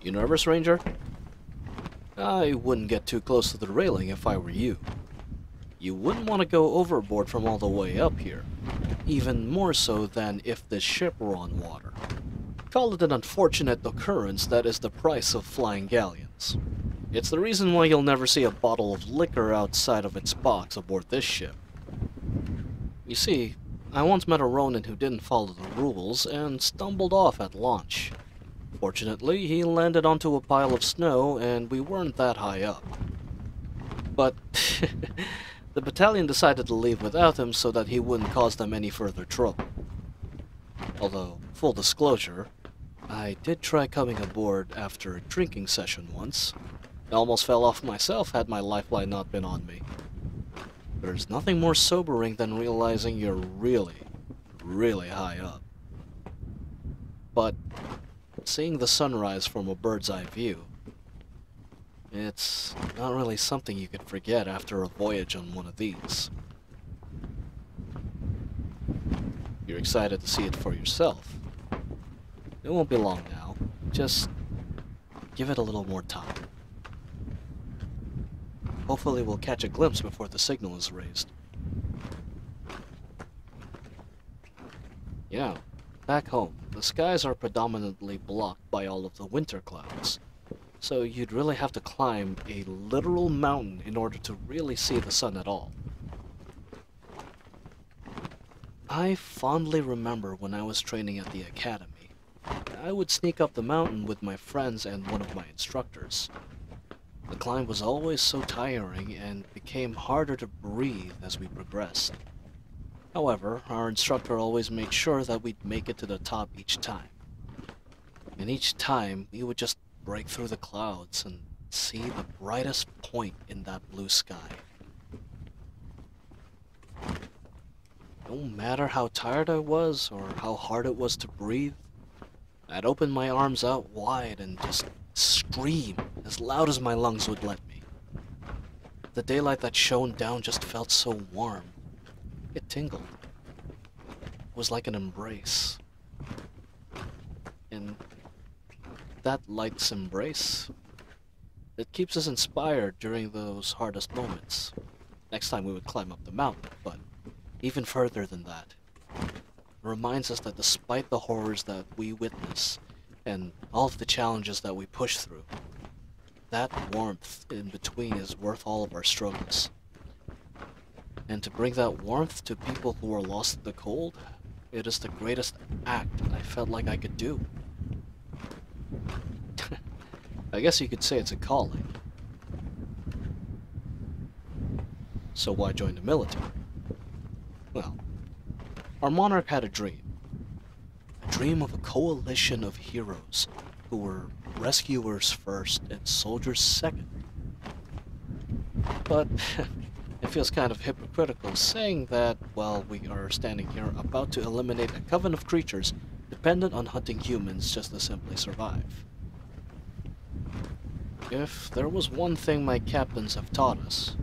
You nervous, Ranger? I wouldn't get too close to the railing if I were you. You wouldn't want to go overboard from all the way up here, even more so than if this ship were on water. Call it an unfortunate occurrence that is the price of flying galleons. It's the reason why you'll never see a bottle of liquor outside of its box aboard this ship. You see, I once met a Ronin who didn't follow the rules and stumbled off at launch. Fortunately, he landed onto a pile of snow and we weren't that high up. But the battalion decided to leave without him so that he wouldn't cause them any further trouble. Although, full disclosure, I did try coming aboard after a drinking session once. I almost fell off myself had my lifeline not been on me. There's nothing more sobering than realizing you're really, really high up. But seeing the sunrise from a bird's eye view, it's not really something you could forget after a voyage on one of these. You're excited to see it for yourself. It won't be long now. Just give it a little more time. Hopefully we'll catch a glimpse before the signal is raised. Yeah, back home, the skies are predominantly blocked by all of the winter clouds. So you'd really have to climb a literal mountain in order to really see the sun at all. I fondly remember when I was training at the academy. I would sneak up the mountain with my friends and one of my instructors. The climb was always so tiring and became harder to breathe as we progressed. However, our instructor always made sure that we'd make it to the top each time. And each time, we would just break through the clouds and see the brightest point in that blue sky. No matter how tired I was or how hard it was to breathe, I'd open my arms out wide and just scream as loud as my lungs would let me. The daylight that shone down just felt so warm. It tingled. It was like an embrace. And that light's embrace, it keeps us inspired during those hardest moments. Next time we would climb up the mountain, but even further than that. It reminds us that despite the horrors that we witness, and all of the challenges that we push through, that warmth in between is worth all of our struggles. And to bring that warmth to people who are lost in the cold, it is the greatest act I felt like I could do. I guess you could say it's a calling. So why join the military? Well, our monarch had a dream. A dream of a coalition of heroes who were rescuers first and soldiers second. But it feels kind of hypocritical saying that while we are standing here about to eliminate a coven of creatures dependent on hunting humans just to simply survive. If there was one thing my captains have taught us,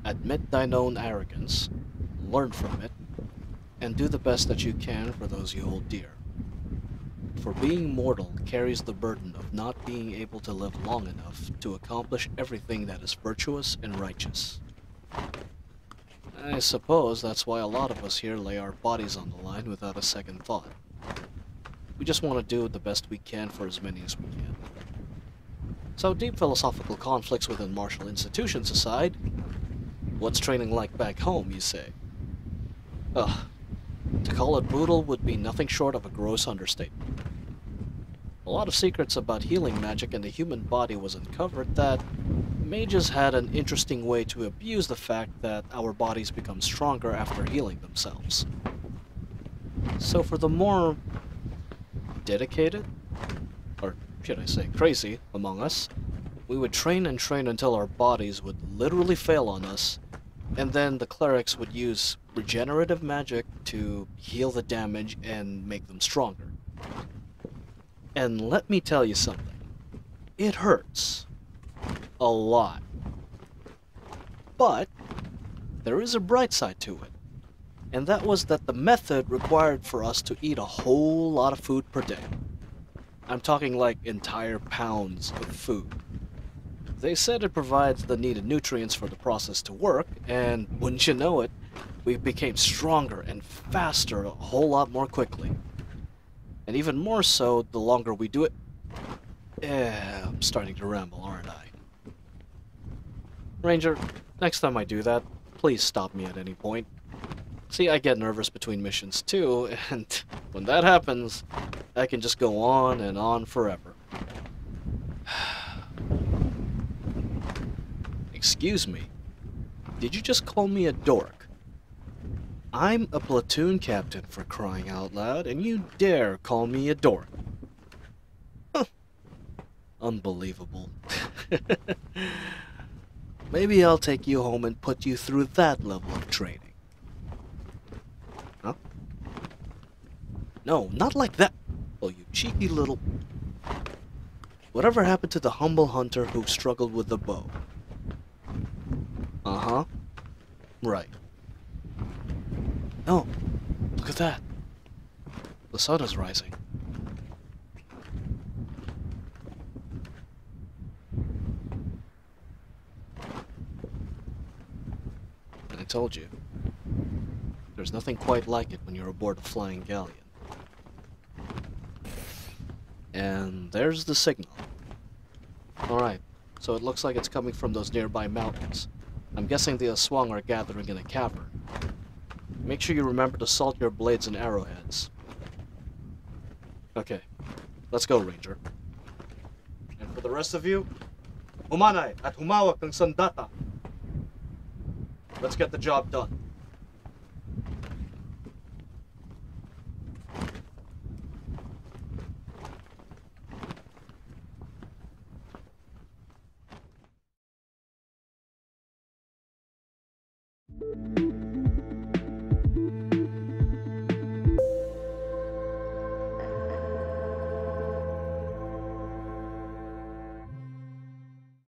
admit thine own arrogance, learn from it, and do the best that you can for those you hold dear. For being mortal carries the burden of not being able to live long enough to accomplish everything that is virtuous and righteous. I suppose that's why a lot of us here lay our bodies on the line without a second thought. We just want to do the best we can for as many as we can. So deep philosophical conflicts within martial institutions aside, what's training like back home, you say? Ugh, to call it brutal would be nothing short of a gross understatement. A lot of secrets about healing magic in the human body was uncovered that mages had an interesting way to abuse the fact that our bodies become stronger after healing themselves. So for the more dedicated, or should I say crazy, among us, we would train and train until our bodies would literally fail on us, and then the clerics would use regenerative magic to heal the damage and make them stronger. And let me tell you something. It hurts. A lot. But there is a bright side to it. And that was that the method required for us to eat a whole lot of food per day. I'm talking like entire pounds of food. They said it provides the needed nutrients for the process to work, and wouldn't you know it, we became stronger and faster a whole lot more quickly. And even more so the longer we do it. I'm starting to ramble, aren't I? Ranger, next time I do that, please stop me at any point. See, I get nervous between missions too, and when that happens, I can just go on and on forever. Excuse me, did you just call me a dork? I'm a platoon captain, for crying out loud, and you dare call me a dork. Huh. Unbelievable. Maybe I'll take you home and put you through that level of training. Huh? No, not like that. Oh, you cheeky little... Whatever happened to the humble hunter who struggled with the bow? Uh-huh. Right. Oh, look at that. The sun is rising. I told you. There's nothing quite like it when you're aboard a flying galleon. And there's the signal. Alright, so it looks like it's coming from those nearby mountains. I'm guessing the Aswang are gathering in a cavern. Make sure you remember to salt your blades and arrowheads. Okay, let's go, Ranger. And for the rest of you, humanay at humawak ng sandata. Let's get the job done.